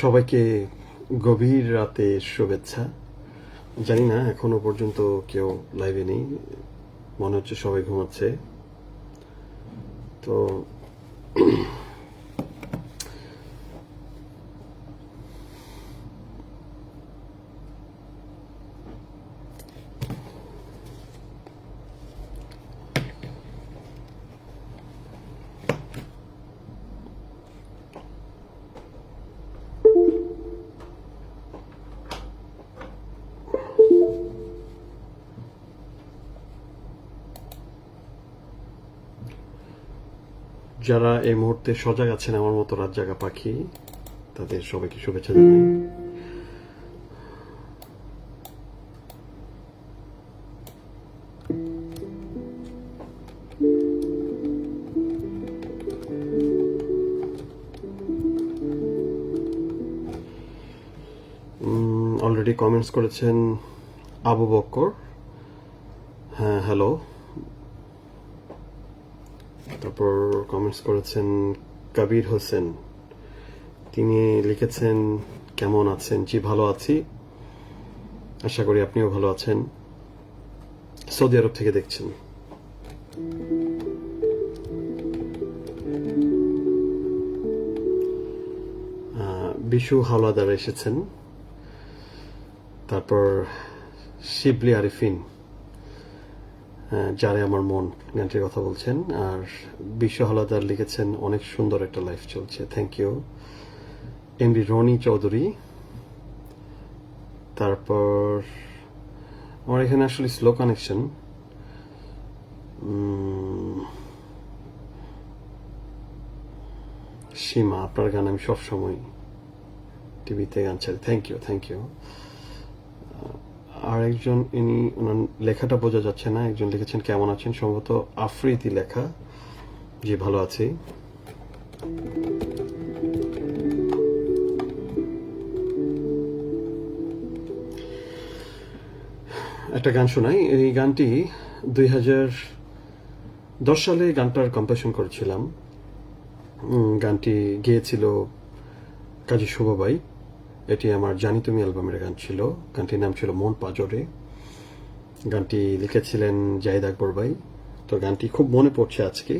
সবাইকে গভীর রাতে শুভেচ্ছা। জানি না এখনো পর্যন্ত কেউ লাইভে নেই, মনে হচ্ছে সবাই ঘুমাচ্ছে। তো যারা এই মুহূর্তে সজাগ আছেন আমার মতো রাত জাগা পাখি, তাদের সবাইকে শুভেচ্ছা জানাই। অলরেডি কমেন্টস করেছেন আবু বক্কর, হ্যাঁ হ্যালো। তারপর কমেন্টস করেছেন কবির হোসেন, তিনি লিখেছেন কেমন আছেন? জি ভালো আছি, আশা করি আপনিও ভালো আছেন। সৌদি আরব থেকে দেখছেন। বিশু হাওলাদার এসেছেন। তারপর শিবলি আরিফিন, যারে আমার মন গানটির কথা বলছেন। আর বিশু হাওলাদার লিখেছেন অনেক সুন্দর একটা লাইফ চলছে, thank you. MD Roni Chowdhury. তারপর আমার এখানে আসলে স্লো কানেকশন। সীমা, আপনার গান আমি সবসময় টিভিতে গান ছাড়ি, থ্যাংক ইউ থ্যাংক ইউ। আর একজন, ইনি ওনার লেখাটা বোঝা যাচ্ছে না, একজন লিখেছেন কেমন আছেন, সম্ভবত আফ্রিদি লেখা। জি ভালো আছি। একটা গান শোনাই, এই গানটি 2010 সালে গানটার কম্পোজিশন করেছিলাম। গানটি গেয়েছিল কাজী শুভবাই। এটি আমার জানি তুমি অ্যালবামের গান ছিল। গানটির নাম ছিল মন পাজরে। গানটি লিখেছিলেন জাহিদ আকবর ভাই। তো গানটি খুব মনে পড়ছে আজকে।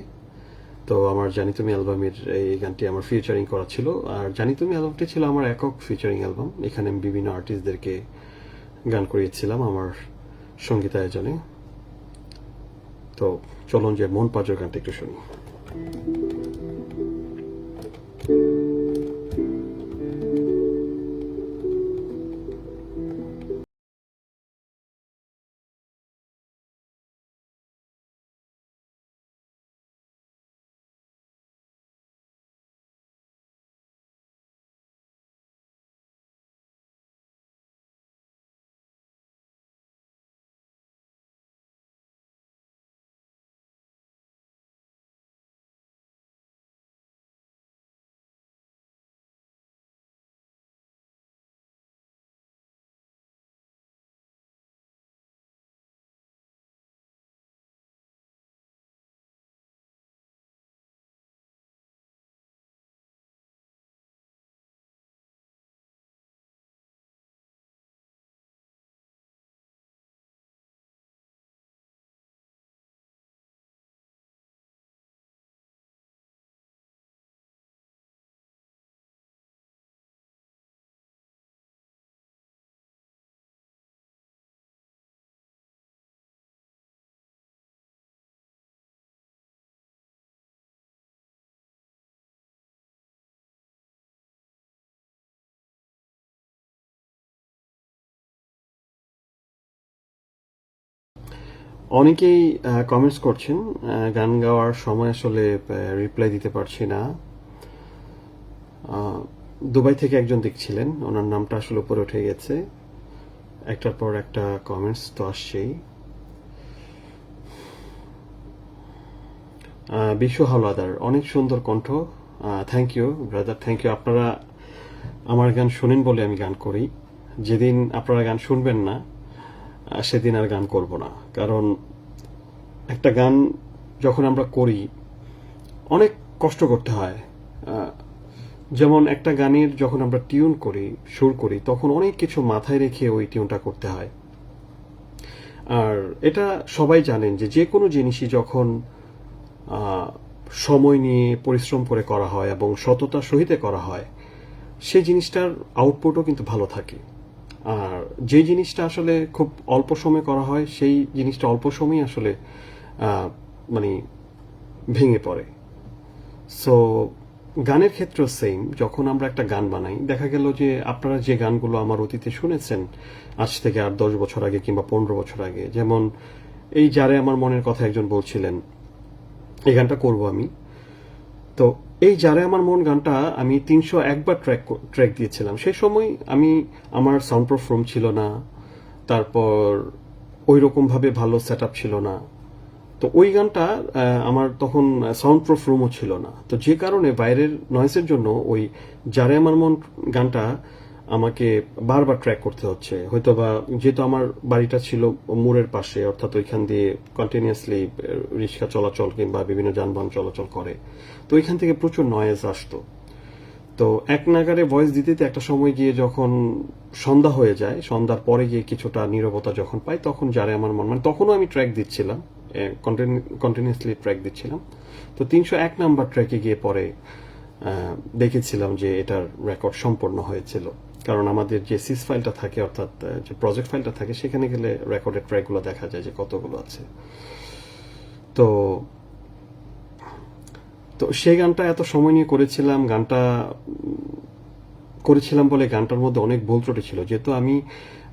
তো আমার জানি তুমি অ্যালবামের এই গানটি আমার ফিচারিং করা ছিল। আর জানি তুমি অ্যালবামটি ছিল আমার একক ফিচারিং অ্যালবাম। এখানে আমি বিভিন্ন আর্টিস্টদেরকে গান করিয়েছিলাম আমার সঙ্গীতায়োজনে। তো চলুন যে মন পাজর গানটা একটু শুনি। অনেকেই কমেন্টস করছেন, গান গাওয়ার সময় আসলে রিপ্লাই দিতে পারছি না। দুবাই থেকে একজন দেখছিলেন, ওনার নামটা আসলে উপরে উঠে গেছে। একটার পর একটা কমেন্টস তো আসছেই। বিশু হাওলাদার, অনেক সুন্দর কণ্ঠ, thank you brother, thank you. আপনারা আমার গান শোনেন বলে আমি গান করি। যেদিন আপনারা গান শুনবেন না সেদিন আর গান করব না। কারণ একটা গান যখন আমরা করি অনেক কষ্ট করতে হয়। যেমন একটা গানের যখন আমরা টিউন করি, সুর করি, তখন অনেক কিছু মাথায় রেখে ওই টিউনটা করতে হয়। আর এটা সবাই জানেন যে যে কোনো জিনিসই যখন আহ, সময় নিয়ে পরিশ্রম করে করা হয় এবং সততার সহিত করা হয়, সেই জিনিসটার আউটপুটও কিন্তু ভালো থাকে। আর যে জিনিসটা আসলে খুব অল্প সময়ে করা হয়, সেই জিনিসটা অল্প সময়ে আসলে আহ, মানে ভেঙে পড়ে। সো গানের ক্ষেত্রেও সেম, যখন আমরা একটা গান বানাই, দেখা গেল যে আপনারা যে গানগুলো আমার অতীতে শুনেছেন আজ থেকে 8-10 বছর আগে কিংবা 15 বছর আগে, যেমন এই যারে আমার মনের কথা একজন বলছিলেন, এই গানটা করব আমি। তো এই যারে আমার মন গানটা আমি 301 বার ট্র্যাক দিয়েছিলাম। সেই সময় আমার সাউন্ড প্রুফ রুম ছিল না, তারপর ওই রকম ভাবে ভালো সেট আপ ছিল না। তো ওই গানটা আমার তখন সাউন্ড প্রুফ রুমও ছিল না, তো যে কারণে বাইরের নয়েসের জন্য ওই যারে আমার মন গানটা আমাকে বারবার ট্র্যাক করতে হচ্ছে। হয়তো বা যেহেতু আমার বাড়িটা ছিল মোড়ের পাশে, অর্থাৎ ওইখান দিয়ে কন্টিনিউয়াসলি রিক্সা চলাচল কিংবা বিভিন্ন যানবাহন চলাচল করে, তো ওইখান থেকে প্রচুর নয়েজ আসতো। তো এক নাগারে ভয়েস দিতে দিতে একটা সময় গিয়ে যখন সন্ধ্যা হয়ে যায়, সন্ধ্যার পরে গিয়ে কিছুটা নীরবতা যখন পাই, তখন যারে আমার মন, মানে তখনও আমি ট্র্যাক দিচ্ছিলাম, কন্টিনিউয়াসলি ট্র্যাক দিচ্ছিলাম। তো 301 নাম্বার ট্র্যাকে গিয়ে পরে দেখেছিলাম যে এটার রেকর্ড সম্পূর্ণ হয়েছিল। কারণ আমাদের যে সিস ফাইলটা থাকে, অর্থাৎ যে প্রজেক্ট ফাইলটা থাকে, সেখানে গেলে রেকর্ডের ট্র্যাকগুলো দেখা যায় যে কতগুলো আছে। তো তো সেই গানটা এত সময় নিয়ে করেছিলাম, গানটা করেছিলাম বলে গানটার মধ্যে অনেক ভুল ত্রুটি ছিল। যেহেতু আমি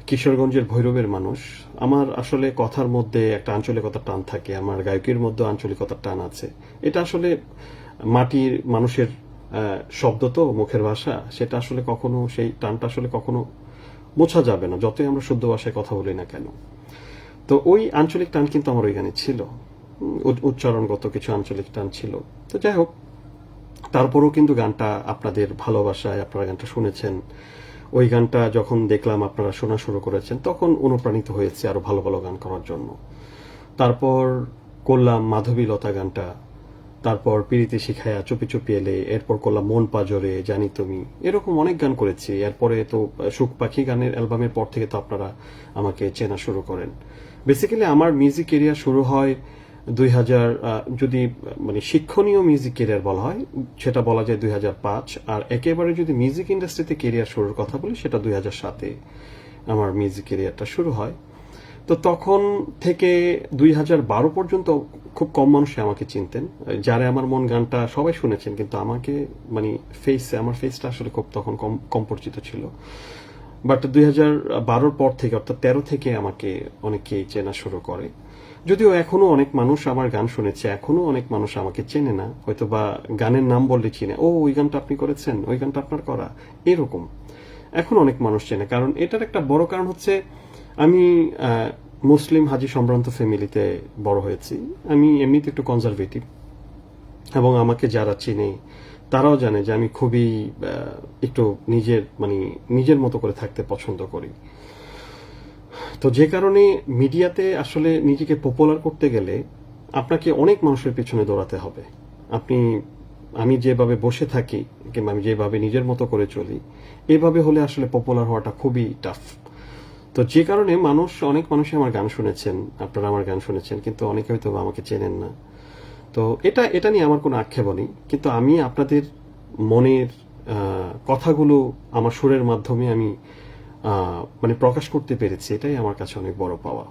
কিশোরগঞ্জের ভৈরবের মানুষ, আমার আসলে কথার মধ্যে একটা আঞ্চলিকতার টান থাকে, আমার গায়কের মধ্যে আঞ্চলিকতার টান আছে। এটা আসলে মাটির মানুষের শব্দ, তো মুখের ভাষা, সেটা আসলে কখনো, সেই টানটা আসলে কখনো মোছা যাবে না, যতই আমরা শুদ্ধ ভাষায় কথা বলি না কেন। তো ওই আঞ্চলিক টান কিন্তু আমার ওই গানে ছিল, উচ্চারণগত কিছু আঞ্চলিক টান ছিল। তো যাই হোক, তারপরেও কিন্তু গানটা আপনাদের ভালোবাসায় আপনারা গানটা শুনেছেন। ওই গানটা যখন দেখলাম আপনারা শোনা শুরু করেছেন, তখন অনুপ্রাণিত হয়েছে আরো ভালো ভালো গান করার জন্য। তারপর করলাম মাধবীলতা গানটা, তারপর পিরিতি শিখায়া, চুপি চুপি এলে, এরপর করলাম মন পাজরে, জানি তুমি, এরকম অনেক গান করেছি। এরপরে তো সুখ পাখি গানের অ্যালবামের পর থেকে তো আপনারা আমাকে চেনা শুরু করেন। বেসিক্যালি আমার মিউজিক কেরিয়ার শুরু হয় 2000, যদি মানে শিক্ষণীয় মিউজিক কেরিয়ার বলা হয় সেটা বলা যায় 2005। আর একেবারে যদি মিউজিক ইন্ডাস্ট্রিতে কেরিয়ার শুরুর কথা বলি, সেটা 2007-এ আমার মিউজিক কেরিয়ারটা শুরু হয়। তো তখন থেকে 2012 পর্যন্ত খুব কম মানুষই আমাকে চিনতেন। যারা আমার মন গানটা সবাই শুনেছেন, কিন্তু আমাকে মানে আমার ফেসটা আসলে খুব তখন কম কম পরিচিত ছিল। বাট 2012-র পর থেকে, অর্থাৎ 13 থেকে আমাকে অনেকেই চেনা শুরু করে। যদিও এখনো অনেক মানুষ আমার গান শুনেছে, এখনো অনেক মানুষ আমাকে চেনে না, হয়তো বা গানের নাম বললে চিনে, ও ওই গানটা আপনি করেছেন, ওই গানটা আপনার করা, এরকম এখন অনেক মানুষ চেনে। কারণ এটার একটা বড় কারণ হচ্ছে আমি মুসলিম হাজি সম্ভ্রান্ত ফ্যামিলিতে বড় হয়েছি। আমি এমনিতে একটু কনজারভেটিভ, এবং আমাকে যারা চিনে তারাও জানে যে আমি খুবই একটু নিজের মতো করে থাকতে পছন্দ করি। তো যে কারণে মিডিয়াতে আসলে নিজেকে পপুলার করতে গেলে আপনাকে অনেক মানুষের পিছনে দৌড়াতে হবে। আমি যেভাবে বসে থাকি কিংবা আমি যেভাবে নিজের মতো করে চলি, এভাবে হলে আসলে পপুলার হওয়াটা খুবই টাফ। তো যে কারণে অনেক মানুষই আমার গান শুনেছেন, আপনারা আমার গান শুনেছেন, কিন্তু অনেকে হয়তো আমাকে চেনেন না। তো এটা নিয়ে আমার কোনো আক্ষেপ নেই, কিন্তু আমি আপনাদের মনের কথাগুলো আমার সুরের মাধ্যমে আমি প্রকাশ করতে পেরেছি, এটাই আমার কাছে অনেক বড় পাওয়া।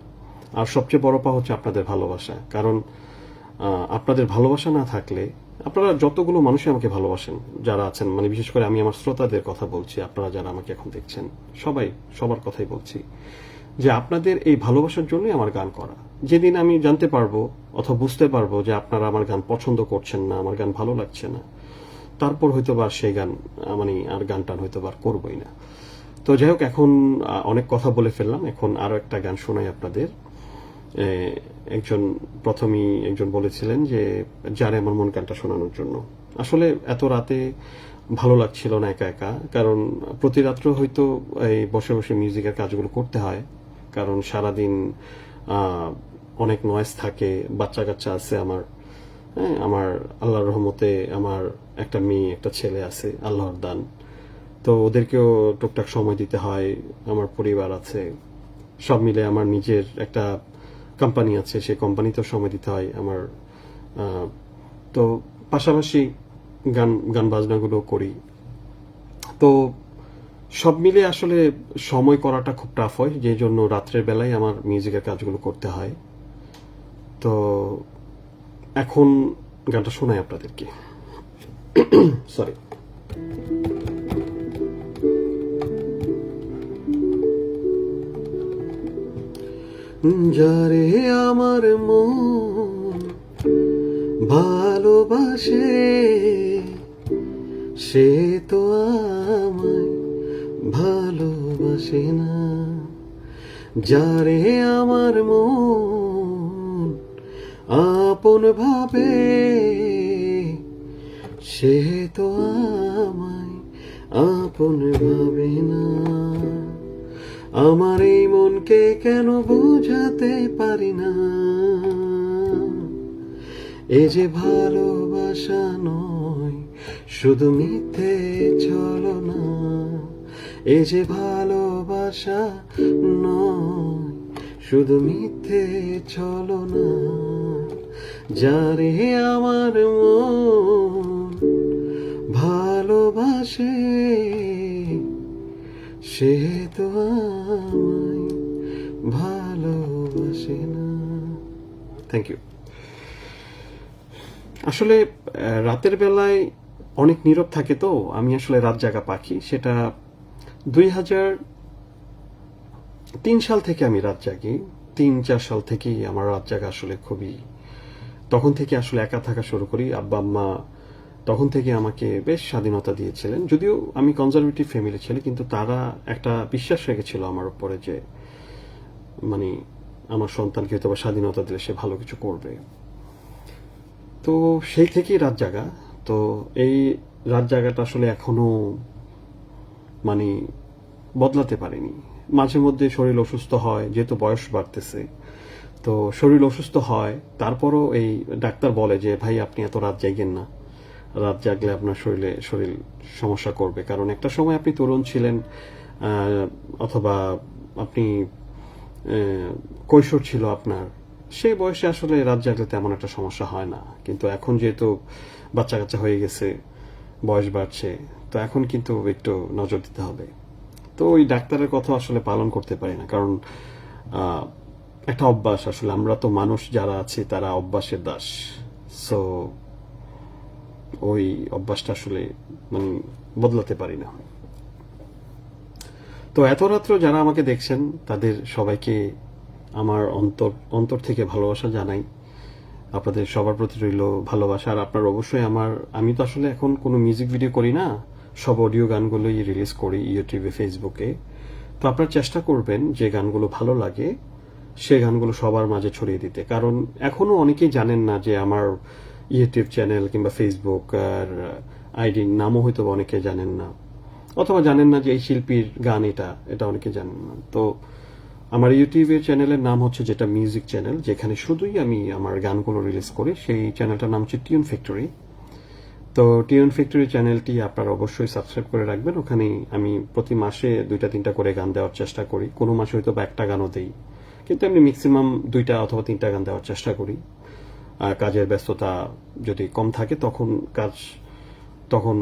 আর সবচেয়ে বড় পাওয়া হচ্ছে আপনাদের ভালোবাসা। কারণ আপনাদের ভালোবাসা না থাকলে, আপনারা যতগুলো মানুষই আমাকে ভালোবাসেন, যারা আছেন, মানে বিশেষ করে আমি আমার শ্রোতাদের কথা বলছি, আপনারা যারা আমাকে এখন দেখছেন, সবার কথাই বলছি যে আপনাদের এই ভালোবাসার জন্যই আমার গান করা। যেদিন আমি জানতে পারবো অথবা বুঝতে পারবো যে আপনারা আমার গান পছন্দ করছেন না, আমার গান ভালো লাগছে না, তারপর হয়তো বা সেই গান আর গান টান হয়তো বা করবোই না। তো যাই হোক, এখন অনেক কথা বলে ফেললাম, এখন আরো একটা গান শোনাই আপনাদের। প্রথমেই একজন বলেছিলেন যে যারে আমার মন গানটা শোনানোর জন্য। আসলে এত রাতে ভালো লাগছিল না একা একা, কারণ প্রতি রাত্র হয়তো এই বসে বসে মিউজিকের কাজগুলো করতে হয়, কারণ সারাদিন অনেক নয়েজ থাকে, বাচ্চা কাচ্চা আছে আমার। হ্যাঁ, আমার আল্লাহর রহমতে আমার একটা মেয়ে একটা ছেলে আছে, আল্লাহর দান। তো ওদেরকেও টুকটাক সময় দিতে হয়, আমার পরিবার আছে, সব মিলে আমার নিজের একটা কোম্পানি আছে, সেই কোম্পানিতেও সময় দিতে হয় আমার। আহ, তো পাশাপাশি গান গান বাজনাগুলো করি। তো সব মিলে আসলে সময় করাটা খুব টাফ হয়, যে জন্য রাত্রের বেলায় আমার মিউজিকের কাজগুলো করতে হয়। তো এখন গানটা শোনাই আপনাদেরকে। সরি। যারে আমার মন ভালোবাসে, সে তো আমায় ভালোবাসে না। যারে আমার মন আপন ভাবে, সে তো আমায় আপন ভাবে না। আমার এই মনকে কেন বোঝাতে পারি না, এ যে ভালোবাসা নয়, শুধু মিথ্যে ছলনা। এ যে ভালোবাসা নয়, শুধু মিথ্যে ছলনা। যারে আমার মন ভালোবাসে, সে তো আমায় ভালোবাসে না। Thank you. আসলে রাতের বেলায় অনেক নীরব থাকে, তো আমি আসলে রাত জাগা পাখি। সেটা 2003 সাল থেকে আমি রাত জাগি। 3-4 সাল থেকেই আমার রাত জাগা আসলে খুবই, তখন থেকে আসলে একা থাকা শুরু করি। আব্বা আম্মা তখন থেকে আমাকে বেশ স্বাধীনতা দিয়েছিলেন, যদিও আমি কনজারভেটিভ ফ্যামিলি ছেলে, কিন্তু তারা একটা বিশ্বাস রেখেছিল আমার উপরে যে মানে আমার সন্তানকে হয়তো বা স্বাধীনতা দিলে সে ভালো কিছু করবে। তো সেই থেকেই রাত জাগা। তো এই রাত জাগাটা আসলে এখনো মানে বদলাতে পারিনি। মাঝে মধ্যে শরীর অসুস্থ হয়, যেহেতু বয়স বাড়তেছে, তো শরীর অসুস্থ হয়। তারপরও এই ডাক্তার বলে যে ভাই আপনি এত রাত জাগেন না, রাত জাগলে আপনার শরীর সমস্যা করবে। কারণ একটা সময় আপনি তরুণ ছিলেন, অথবা আপনি কৈশোর ছিল আপনার, সেই বয়সে আসলে রাত জাগলে তেমন একটা সমস্যা হয় না। কিন্তু এখন যেহেতু বাচ্চা কাচ্চা হয়ে গেছে, বয়স বাড়ছে, তো এখন কিন্তু একটু নজর দিতে হবে। তো ওই ডাক্তারের কথা আসলে পালন করতে পারি না, কারণ একটা অভ্যাস। আসলে আমরা তো মানুষ যারা আছি তারা অভ্যাসের দাস। সো ওই অভ্যাসটা আসলে মানে বদলাতে পারি না। তো এত রাত্র যারা আমাকে দেখছেন তাদের সবাইকে আমার অন্তর থেকে ভালোবাসা জানাই। আপনাদের সবার প্রতি রইল ভালোবাসা। আর আপনার অবশ্যই আমি তো আসলে এখন কোনো মিউজিক ভিডিও করি না, সব অডিও গানগুলোই রিলিজ করি ইউটিউবে, ফেসবুকে। তো আপনারা চেষ্টা করবেন যে গানগুলো ভালো লাগে সে গানগুলো সবার মাঝে ছড়িয়ে দিতে। কারণ এখনো অনেকেই জানেন না যে আমার ইউটিউব চ্যানেল কিংবা ফেসবুক আর আইডির নামও হয়তো অনেকে জানেন না, অথবা জানেন না যে এই শিল্পীর গান এটা অনেকে জানেন না। তো আমার ইউটিউবের চ্যানেলের নাম হচ্ছে যেটা মিউজিক চ্যানেল, যেখানে শুধুই আমি আমার গানগুলো রিলিজ করি, সেই চ্যানেলটার নাম হচ্ছে টিউন ফ্যাক্টরি। তো টিউন ফ্যাক্টরি চ্যানেলটি আপনারা অবশ্যই সাবস্ক্রাইব করে রাখবেন। ওখানে আমি প্রতি মাসে 2-3টা করে গান দেওয়ার চেষ্টা করি। কোনো মাসে হয়তো বা একটা গানও দেই, কিন্তু আমি ম্যাক্সিমাম 2টা অথবা 3টা গান দেওয়ার চেষ্টা করি। কাজের ব্যস্ততা যদি কম থাকে তখন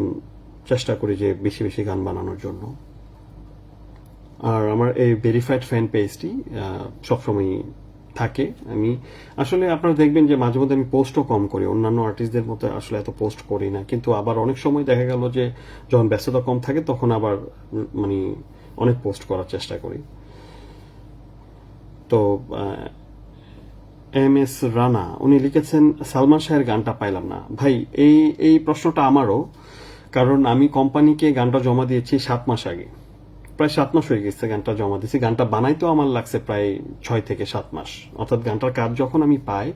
চেষ্টা করি যে বেশি বেশি গান বানানোর জন্য। আর আমার এই ভেরিফাইড ফ্যান পেজটি সবসময় থাকে। আমি আসলে আপনারা দেখবেন যে মাঝে মধ্যে আমি পোস্টও কম করি, অন্যান্য আর্টিস্টদের মতো আসলে এত পোস্ট করি না। কিন্তু আবার অনেক সময় দেখা গেল যে যখন ব্যস্ততা কম থাকে তখন আবার মানে অনেক পোস্ট করার চেষ্টা করি। তো MS রানা উনি লিখেছেন সালমান শাহের গানটা পাইলাম না। ভাই এই প্রশ্নটা আমারও, কারণ আমি কোম্পানিকে গানটা জমা দিয়েছি 7 মাস আগে, প্রায় 7 মাস হয়ে গেছে গানটা জমা দিয়েছি। গানটা বানাইতেও আমার লাগছে প্রায় 6 থেকে 7 মাস। অর্থাৎ গানটার কাজ যখন আমি পাই,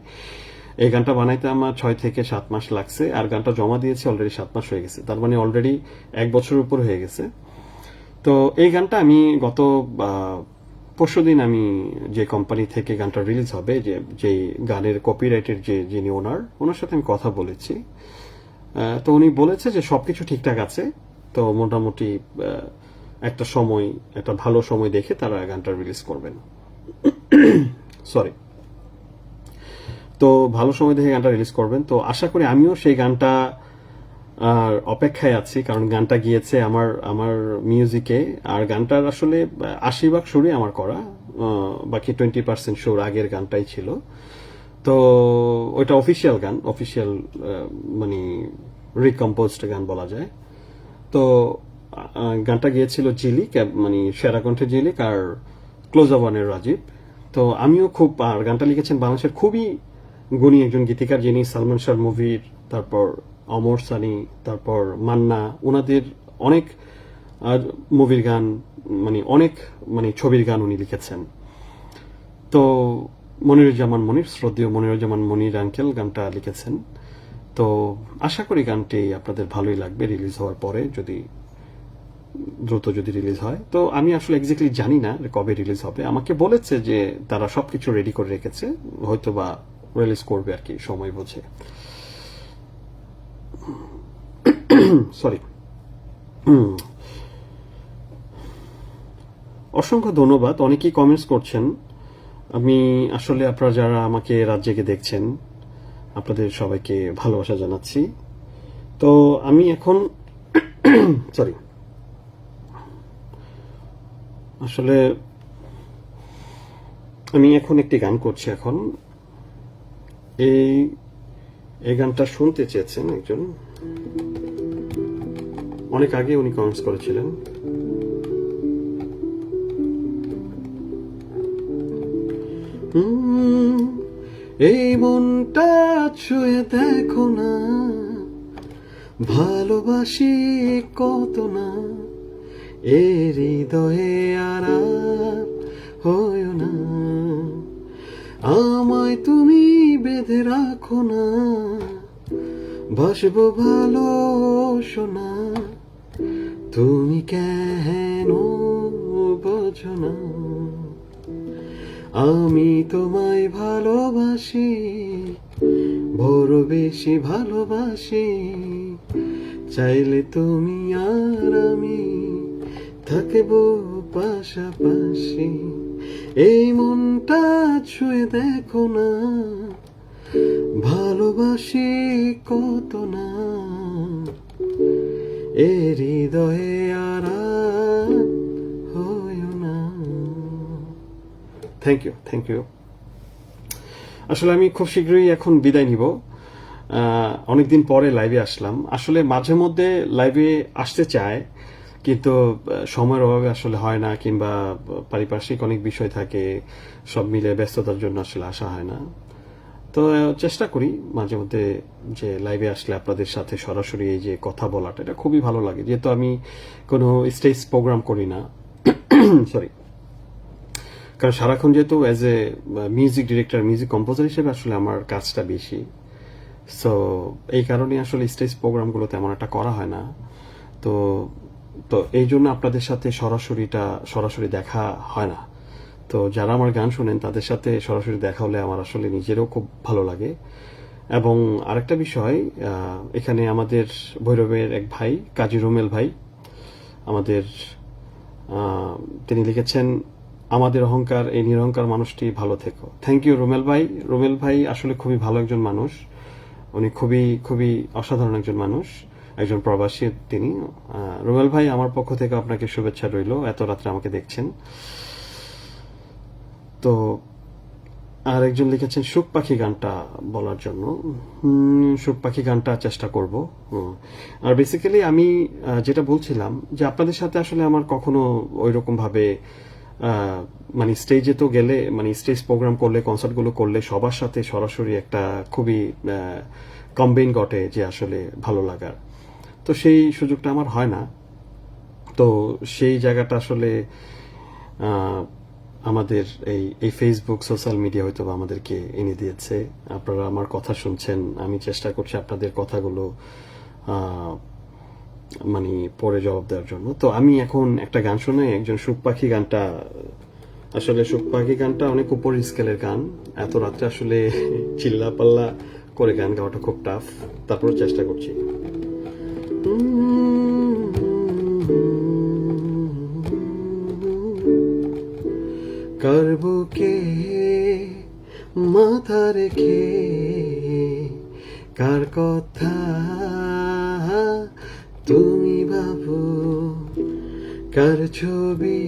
এই গানটা বানাইতে আমার 6 থেকে 7 মাস লাগছে, আর গানটা জমা দিয়েছি অলরেডি 7 মাস হয়ে গেছে। তার মানে অলরেডি 1 বছরের উপর হয়ে গেছে। তো এই গানটা আমি গত পরশুদিন আমি যে কোম্পানি থেকে গানটা রিলিজ হবে, যে গানের কপিরাইটের যিনি ওনার সাথে আমি কথা বলেছি। তো উনি বলেছে যে সবকিছু ঠিকঠাক আছে, তো মোটামুটি একটা ভালো সময় দেখে তারা গানটা রিলিজ করবেন। সরি, তো ভালো সময় দেখে গানটা রিলিজ করবেন। তো আশা করি আমিও সেই গানটা আর অপেক্ষায় আছি, কারণ গানটা গিয়েছে আমার মিউজিকে। আর গানটার আসলে 80% সুরই আমার করা, বাকি 20% সুর আগের গানটাই ছিল। তো ওইটা অফিসিয়াল গান, অফিসিয়াল মানে রিকম্পোজড গান বলা যায়। তো গানটা গিয়েছিল জিলিক, মানে সেরা কণ্ঠে জিলিক আর ক্লোজাওয়ানের রাজীব। তো আমিও আর গানটা লিখেছেন বাংলাদেশের খুবই গুণী একজন গীতিকার, যিনি সালমান শাহ মুভির, তারপর অমর সানি, তারপর মান্না, ওনাদের অনেক মুভির গান, অনেক ছবির গান উনি লিখেছেন। তো শ্রদ্ধেয় মনিরুজ্জামান মনির আঙ্কেল গানটা লিখেছেন। তো আশা করি গানটি আপনাদের ভালোই লাগবে রিলিজ হওয়ার পরে, দ্রুত যদি রিলিজ হয়। তো আমি আসলে এক্স্যাক্টলি জানি না কবে রিলিজ হবে। আমাকে বলেছে যে তারা সবকিছু রেডি করে রেখেছে, হয়তো বা রিলিজ করবে আর কি সময় বুঝে। সরি। অসংখ্য ধন্যবাদ, অনেকেই কমেন্টস করছেন। আমি আসলে আপনারা যারা আমাকে রাত জেগে দেখছেন, আপনাদের সবাইকে ভালোবাসা জানাচ্ছি। তো আমি এখন সরি, আসলে আমি এখন একটি গান করছি। এখন এই গানটা শুনতে চেয়েছেন একজন, অনেক আগে উনি কমেন্টস করেছিলেন। এই মনটা ছুঁয়ে দেখো না, ভালোবাসি কত না, এ হৃদয়ে আরাম হয় না, আমায় তুমি বেঁধে রাখো না, বাসবো ভালো শোনা, তুমি কেন বোঝো না, আমি তোমায় ভালোবাসি, বড় বেশি ভালোবাসি, চাইলে তুমি আর আমি থাকবো পাশাপাশি। এই মনটা ছুঁয়ে দেখো না, ভালোবাসি কত না, এ হৃদয়ে আরাম হয় না। Thank you. আসলে আমি খুব শীঘ্রই এখন বিদায় নিব। অনেকদিন পরে লাইভে আসলাম। আসলে মাঝে মধ্যে লাইভে আসতে চায়, কিন্তু সময়ের অভাবে আসলে হয় না, কিংবা পারিপার্শ্বিক অনেক বিষয় থাকে, সব মিলে ব্যস্ততার জন্য আসলে আসা হয় না। তো চেষ্টা করি মাঝে মধ্যে যে লাইভে আসলে আপনাদের সাথে সরাসরি এই যে কথা বলাটা, এটা খুবই ভালো লাগে, যেহেতু আমি কোনো স্টেজ প্রোগ্রাম করি না। সরি, কারণ সারাক্ষণ যেহেতু as a music director, music composer হিসেবে আসলে আমার কাজটা বেশি। সো এই কারণে আসলে স্টেজ প্রোগ্রামগুলো তেমন একটা করা হয় না। তো এই জন্য আপনাদের সাথে সরাসরি দেখা হয় না। তো যারা আমার গান শোনেন তাদের সাথে সরাসরি দেখা হলে আমার আসলে নিজেরও খুব ভালো লাগে। এবং আরেকটা বিষয়, এখানে আমাদের ভৈরবের এক ভাই, কাজী রুমেল ভাই, তিনি লিখেছেন, আমাদের অহংকার, এই নিরহংকার মানুষটি ভালো থেকো। থ্যাংক ইউ রুমেল ভাই। রুমেল ভাই আসলে খুবই ভালো একজন মানুষ, উনি খুবই অসাধারণ একজন মানুষ, একজন প্রবাসী তিনি। রুমেল ভাই, আমার পক্ষ থেকে আপনাকে শুভেচ্ছা রইল, এত রাত্রে আমাকে দেখছেন। তো আর একজন লিখেছেন সুখ পাখি গানটা বলার জন্য। সুখ পাখি গানটা চেষ্টা করব। আর বেসিক্যালি আমি যেটা বলছিলাম, যে আপনাদের সাথে আসলে আমার কখনো ওইরকম ভাবে স্টেজে তো গেলে, স্টেজ প্রোগ্রাম করলে, কনসার্টগুলো করলে সবার সাথে সরাসরি একটা খুবই কম্বাইন ঘটে যে আসলে ভালো লাগার। তো সেই সুযোগটা আমার হয় না। তো সেই জায়গাটা আসলে আমাদের এই ফেসবুক, সোশ্যাল মিডিয়া হয়তো আমাদেরকে এনে দিয়েছে। আপনারা আমার কথা শুনছেন, আমি চেষ্টা করছি আপনাদের কথাগুলো পরে জবাব দেওয়ার জন্য। তো আমি এখন একটা গান শুনে একজন সুখ পাখি গানটা আসলে সুখ পাখি গানটা অনেক উপরের স্কেলের গান, এত রাত্রে আসলে চিল্লা পাল্লা করে গান গাওয়াটা খুব টাফ, তারপরও চেষ্টা করছি। কার বুকে মাথা রেখে কার কথা তুমি ভাবো, কার ছবি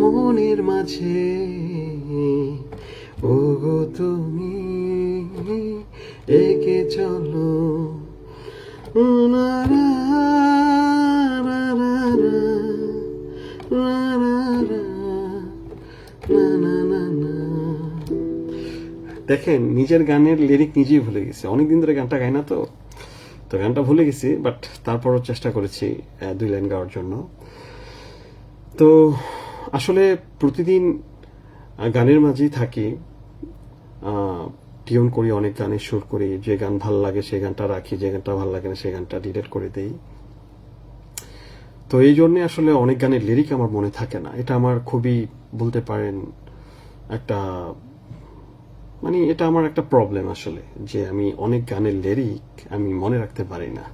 মনের মাঝে ওগো তুমি একে চলো। না না না না না না না না না না। দেখেন, নিজের গানের লিরিক নিজেই ভুলে গেছি, অনেকদিন ধরে গানটা গাই না, তো গানটা ভুলে গেছি, বাট তারপরও চেষ্টা করেছি 2 লাইন গাওয়ার জন্য। তো আসলে প্রতিদিন গানের মাঝেই থাকি, টিউন করি, অনেক গানের সুর করি, যে গান ভাল লাগে সেই গানটা রাখি, যে গানটা ভাল লাগে না সেই গানটা ডিলিট করে দেই। তো এই জন্য আসলে অনেক গানের লিরিক আমার মনে থাকে না, এটা আমার খুবই বলতে পারেন একটা এটা আমার একটা প্রবলেম আসলে, যে আমি অনেক গানের লিরিক আমি মনে রাখতে পারি না।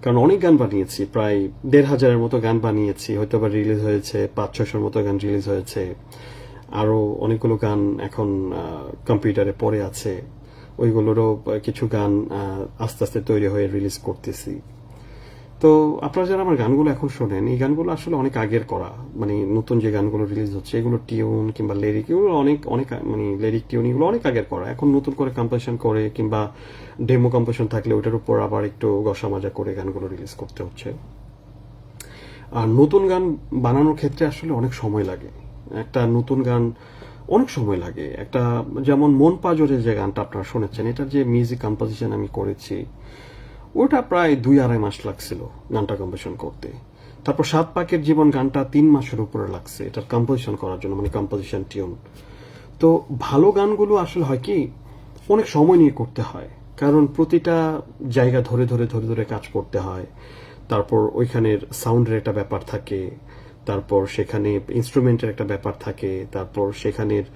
কারণ অনেক গান বানিয়েছি, প্রায় 1,500-এর মতো গান বানিয়েছি, হয়তো বা রিলিজ হয়েছে 500-600-র মতো গান রিলিজ হয়েছে, আরো অনেকগুলো গান এখন কম্পিউটারে পড়ে আছে, ওইগুলোরও কিছু গান আস্তে আস্তে তৈরি হয়ে রিলিজ করতেছি। তো আপনারা যারা আমার গানগুলো এখন শোনেন, এই গানগুলো আসলে অনেক আগের করা, নতুন যে গানগুলো রিলিজ হচ্ছে এগুলো টিউন কিংবা লিরিক, এগুলো অনেক অনেক লিরিক টিউন এগুলো অনেক আগের করা, এখন নতুন করে কম্পোজিশন করে কিংবা ডেমো কম্পোজিশন থাকলে ওইটার উপর আবার একটু ঘষা মাজা করে গানগুলো রিলিজ করতে হচ্ছে। আর নতুন গান বানানোর ক্ষেত্রে আসলে অনেক সময় লাগে, একটা নতুন গান অনেক সময় লাগে। একটা যেমন মন পাজরে যে গানটা আপনারা শুনেছেন, এটার যে মিউজিক কম্পোজিশন আমি করেছি, ওটা প্রায় 2-2.5 মাস লাগছিল গানটা কম্পোজিশন করতে। তারপর 7 পাকের জীবন গানটা 3 মাসের উপরে লাগছে এটার কম্পোজিশন করার জন্য, কম্পোজিশন টিউন। তো ভালো গানগুলো আসলে হয় কি অনেক সময় নিয়ে করতে হয়, কারণ প্রতিটা জায়গা ধরে ধরে ধরে ধরে কাজ করতে হয়। তারপর ওইখানের সাউন্ডের একটা ব্যাপার থাকে, তারপর সেখানে ইনস্ট্রুমেন্টের একটা ব্যাপার থাকে, তারপর সেখানের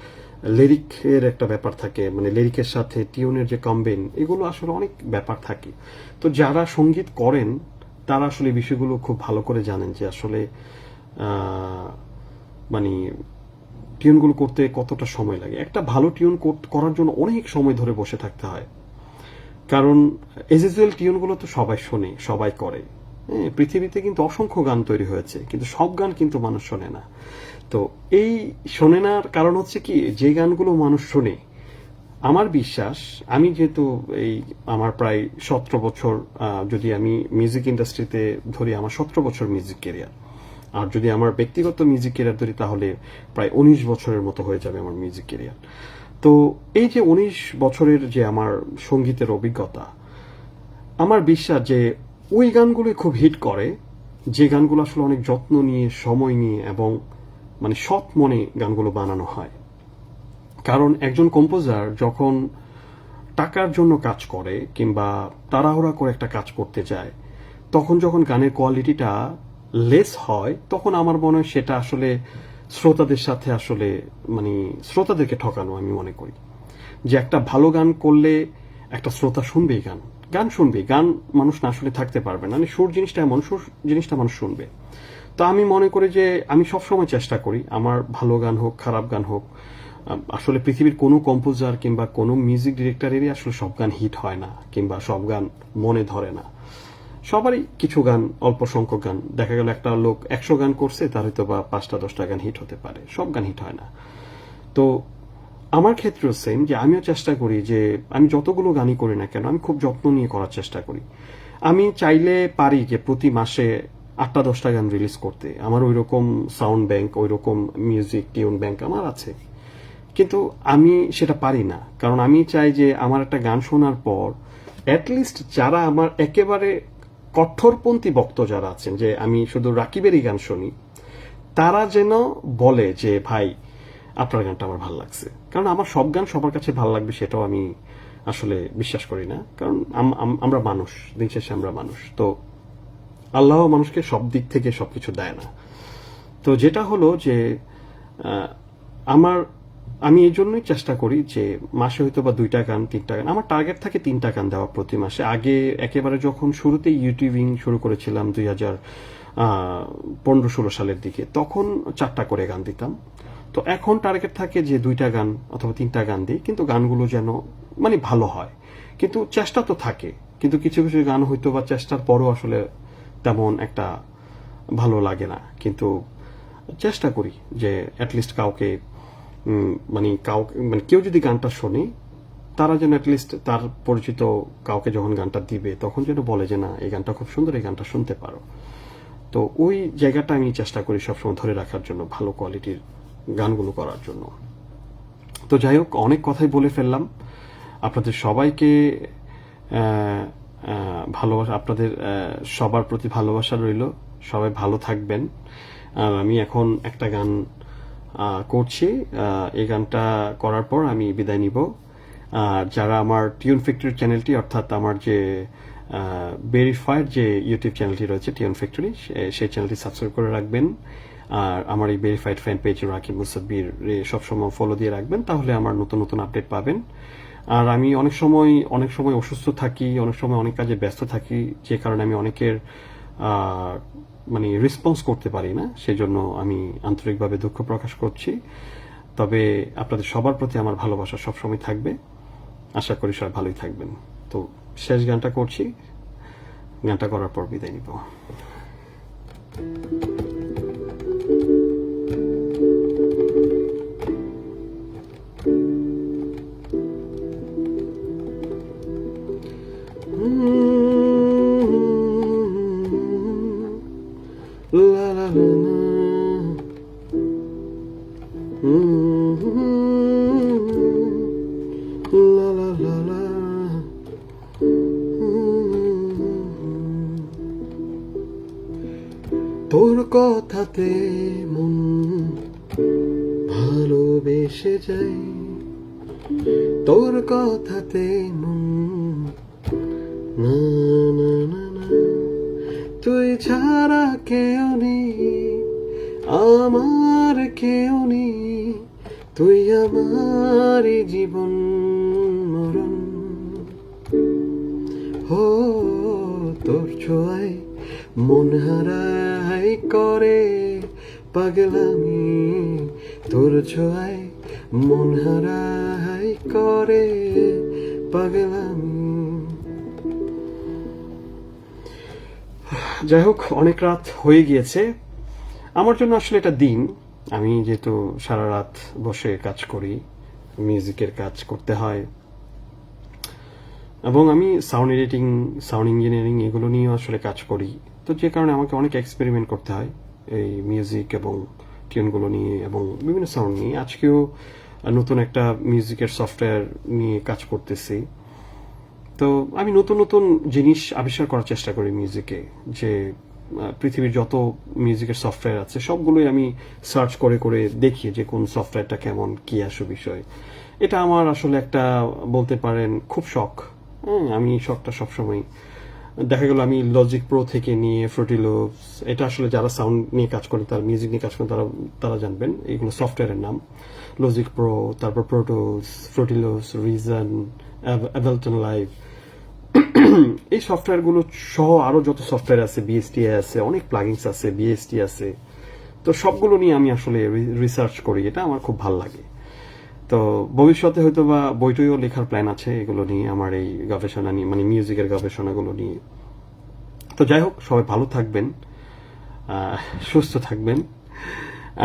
লিরিকের একটা ব্যাপার থাকে, লিরিকের সাথে টিউনের যে কম্বিন, এগুলো আসলে অনেক ব্যাপার থাকে। তো যারা সঙ্গীত করেন তারা আসলে বিষয়গুলো খুব ভালো করে জানেন যে আসলে টিউনগুলো করতে কতটা সময় লাগে। একটা ভালো টিউন করার জন্য অনেক সময় ধরে বসে থাকতে হয়, কারণ এজ ইউজুয়াল টিউনগুলো তো সবাই শোনে, সবাই করে। পৃথিবীতে কিন্তু অসংখ্য গান তৈরি হয়েছে, কিন্তু সব গান কিন্তু মানুষ শোনে না। তো এই শোনে নার কারণ হচ্ছে কি, যে গানগুলো মানুষ শোনে, আমার বিশ্বাস, আমি যেহেতু আমার প্রায় 17 বছর, যদি আমি মিউজিক ইন্ডাস্ট্রিতে ধরি আমার 17 বছর মিউজিক ক্যারিয়ার, আর যদি আমার ব্যক্তিগত মিউজিক ক্যারিয়ার ধরি তাহলে প্রায় 19 বছরের মতো হয়ে যাবে আমার মিউজিক ক্যারিয়ার। তো এই যে 19 বছরের যে আমার সঙ্গীতের অভিজ্ঞতা, আমার বিশ্বাস যে ওই গানগুলো খুব হিট করে যে গানগুলো আসলে অনেক যত্ন নিয়ে, সময় নিয়ে এবং সৎ মনে গানগুলো বানানো হয়। কারণ একজন কম্পোজার যখন টাকার জন্য কাজ করে কিংবা তাড়াহুড়া করে একটা কাজ করতে যায়, তখন যখন গানের কোয়ালিটিটা লেস হয়, তখন আমার মনে হয় সেটা আসলে শ্রোতাদের সাথে আসলে শ্রোতাদেরকে ঠকানো আমি মনে করি। যে একটা ভালো গান করলে একটা শ্রোতা শুনবেই, গান শুনবে, গান মানুষ না শুনে থাকতে পারবে না। সুর জিনিসটা এমন, সুর জিনিসটা মানুষ শুনবে। তো আমি মনে করি যে আমি সবসময় চেষ্টা করি আমার ভালো গান হোক খারাপ গান হোক, আসলে পৃথিবীর কোনো কম্পোজার কিংবা কোনো মিউজিক ডিরেক্টরেরই আসলে সব গান হিট হয় না কিংবা সব গান মনে ধরে না। সবারই কিছু গান, অল্প সংখ্যক গান, দেখা গেল একটা লোক 100 গান করছে, তার হয়তো বা 5টা-10টা গান হিট হতে পারে, সব গান হিট হয় না। তো আমার ক্ষেত্রেও সেম, যে আমিও চেষ্টা করি যে আমি যতগুলো গানই করি না কেন আমি খুব যত্ন নিয়ে করার চেষ্টা করি। আমি চাইলে পারি যে প্রতি মাসে 8টা-10টা গান রিলিজ করতে, আমার ওইরকম সাউন্ড ব্যাংক, ওইরকম মিউজিক টিউন ব্যাংক আমার আছে, কিন্তু আমি সেটা পারি না। কারণ আমি চাই যে আমার একটা গান শোনার পর অ্যাটলিস্ট যারা আমার একেবারে কঠোরপন্থী ভক্ত যারা আছেন, যে আমি শুধু রাকিবেরই গান শুনি, তারা যেন বলে যে ভাই আপনার গানটা আমার ভালো লাগছে। কারণ আমার সব গান সবার কাছে ভালো লাগবে সেটাও আমি আসলে বিশ্বাস করি না, কারণ আমরা মানুষ, দিন শেষে আমরা মানুষ। তো আল্লাহ মানুষকে সব দিক থেকে সবকিছু দেয় না। তো যেটা হলো যে আমার আমি এই জন্যই চেষ্টা করি যে মাসে হয়তো বা 2টা গান 3টা গান, আমার টার্গেট থাকে 3টা গান দেওয়া প্রতি মাসে। আগে একেবারে যখন শুরুতেই ইউটিউবিং শুরু করেছিলাম 2015-16 সালের দিকে, তখন 4টা করে গান দিতাম। তো এখন টার্গেট থাকে যে 2টা গান অথবা 3টা গান দিই, কিন্তু গানগুলো যেন মানে ভালো হয়। কিন্তু চেষ্টা তো থাকে, কিন্তু কিছু কিছু গান হয়তো বা চেষ্টার পরও আসলে তেমন একটা ভালো লাগে না। কিন্তু চেষ্টা করি যে অ্যাটলিস্ট কাউকে মানে কেউ যদি গানটা শোনে, তারা যেন অ্যাটলিস্ট তার পরিচিত কাউকে যখন গানটা দিবে তখন যেন বলে যে না, এই গানটা খুব সুন্দর, এই গানটা শুনতে পারো। তো ওই জায়গাটা আমি চেষ্টা করি সবসময় ধরে রাখার জন্য, ভালো কোয়ালিটির গানগুলো করার জন্য। তো যাই হোক, অনেক কথাই বলে ফেললাম। আপনাদের সবাইকে ভালোবাসা, আপনাদের সবার প্রতি ভালোবাসা রইল। সবাই ভালো থাকবেন। আর আমি এখন একটা গান করছি, এই গানটা করার পর আমি বিদায় নিব। আর যারা আমার টিউন ফ্যাক্টরি চ্যানেলটি, অর্থাৎ আমার যে ভেরিফাইড যে ইউটিউব চ্যানেলটি রয়েছে টিউন ফ্যাক্টরি, সেই চ্যানেলটি সাবস্ক্রাইব করে রাখবেন। আর আমার এই verified fan page Rakib Musabbir সবসময় ফলো দিয়ে রাখবেন, তাহলে আমার নতুন নতুন আপডেট পাবেন। আর আমি অনেক সময় অসুস্থ থাকি, অনেক সময় অনেক কাজে ব্যস্ত থাকি, যে কারণে আমি অনেকের মানে রেসপন্স করতে পারি না। সেজন্য আমি আন্তরিকভাবে দুঃখ প্রকাশ করছি। তবে আপনাদের সবার প্রতি আমার ভালোবাসা সবসময় থাকবে। আশা করি সবাই ভালোই থাকবেন। তো শেষ গানটা করছি, গানটা করার পর বিদায় নিব। La la la la la la la. তোর কথাতে মন ভালোবেসে যাই, তোর কথাতে মন না না না না, তুই ছাড়া কেউ নেই, আমার কেউ নেই, তুই আমার জীবন মরণ। হো তোর ছোঁয়ায় মন হারাই করে পাগলামি, তোর ছোঁয়ায় মন হারাই করে পাগলামি। যাই হোক, অনেক রাত হয়ে গিয়েছে। আমার জন্য আসলে এটা দিন। আমি যেহেতু সারা রাত বসে কাজ করি, মিউজিকের কাজ করতে হয়, এবং আমি সাউন্ড এডিটিং, সাউন্ড ইঞ্জিনিয়ারিং এগুলো নিয়েও আসলে কাজ করি। তো যে কারণে আমাকে অনেক এক্সপেরিমেন্ট করতে হয় এই মিউজিক এবং টিউনগুলো নিয়ে এবং বিভিন্ন সাউন্ড নিয়ে। আজকেও নতুন একটা মিউজিকের সফটওয়্যার নিয়ে কাজ করতেছি। তো আমি নতুন নতুন জিনিস আবিষ্কার করার চেষ্টা করি মিউজিকে, যে পৃথিবীর যত মিউজিকের সফটওয়্যার আছে সবগুলোই আমি সার্চ করে করে দেখি যে কোন সফটওয়্যারটা কেমন, কি আসে বিষয়। এটা আমার আসলে একটা বলতে পারেন খুব শখ। আমি শখটা সবসময়, দেখা গেল আমি লজিক প্রো থেকে নিয়ে ফ্রুটি লুপস, এটা আসলে যারা সাউন্ড নিয়ে কাজ করেন, তারা মিউজিক নিয়ে কাজ করেন, তারা জানবেন এইগুলো সফটওয়্যারের নাম। লজিক প্রো, তারপর প্রোটোস, ফ্রুটি লুপস, রিজন, অ্যাবেলটন লাইভ, এই সফটওয়্যারগুলো সহ আরো যত সফটওয়্যার আছে, বিএসটিআই আছে, অনেক প্লাগিনস আছে, বিএসটি আছে। তো সবগুলো নিয়ে আমি আসলে রিসার্চ করি, এটা আমার খুব ভালো লাগে। তো ভবিষ্যতে হয়তো বা বইটইও লেখার প্ল্যান আছে এগুলো নিয়ে, আমার এই গবেষণা নিয়ে, মানে মিউজিকের গবেষণাগুলো নিয়ে। তো যাই হোক, সবাই ভালো থাকবেন, সুস্থ থাকবেন।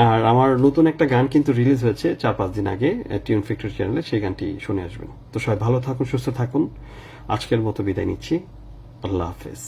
আর আমার নতুন একটা গান কিন্তু রিলিজ হয়েছে 4-5 দিন আগে টিউন ফ্যাক্টরি চ্যানেলে, সেই গানটি শুনে আসবেন। তো সবাই ভালো থাকুন, সুস্থ থাকুন। আজকের মতো বিদায় নিচ্ছি। আল্লাহ হাফেজ।